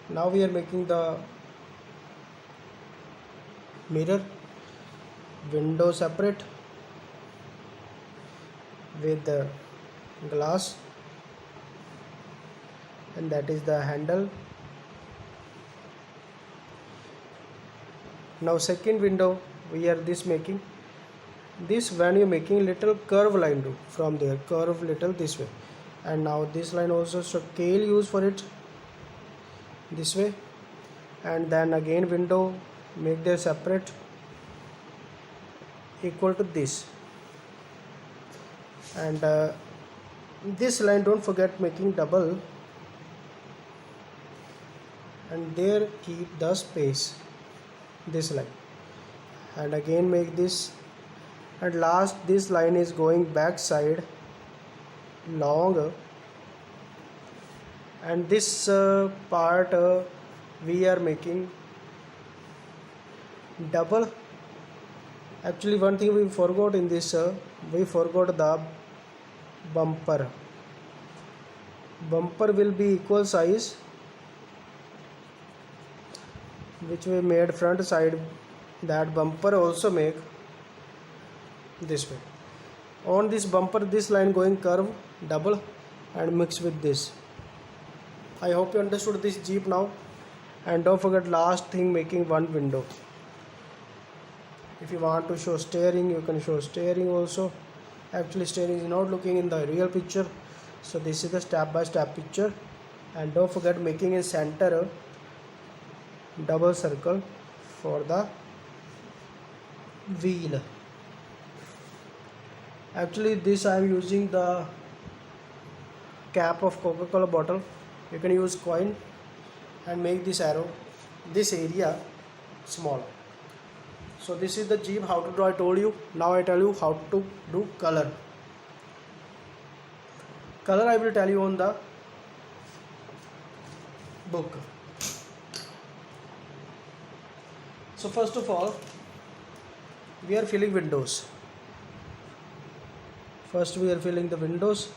Now we are making the mirror window separate with the glass, and that is the handle. Now second window we are making this when you're making little curve line do from there, curve little this way, and now this line also scale use for it this way, and then again window make them separate equal to this, and this line don't forget making double, and there keep the space this line, and again make this, and last this line is going back side long, and this part we are making double. Actually one thing we forgot in this, we forgot the bumper will be equal size, which we made front side, that bumper also make this way. On this bumper this line going curve double and mix with this. I hope you understood this Jeep now, and don't forget last thing making one window. If you want to show steering, you can show steering also. Actually steering is not looking in the real picture, so this is the step by step picture. And don't forget making in center double circle for the wheel. Actually this I am using the cap of Coca-Cola bottle. You can use coin and make this arrow, this area smaller. So this is the Jeep how to draw, I told you. Now I tell you how to do color. Color I will tell you on the book. So first of all we are filling windows. First we are filling the windows.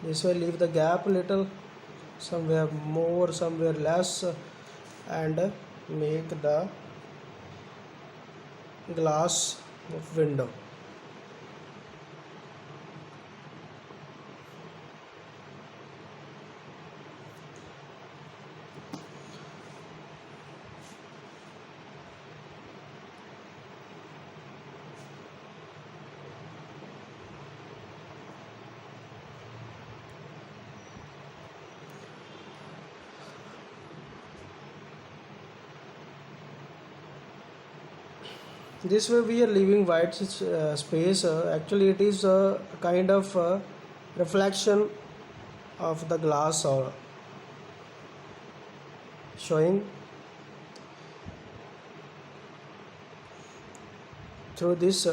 This way leave the gap a little, somewhere more, somewhere less, and make the glass of window. This way we are leaving white space. Actually it is a kind of reflection of the glass or showing through this.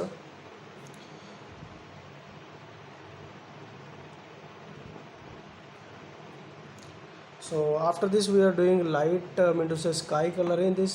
So after this we are doing light into say sky color in this.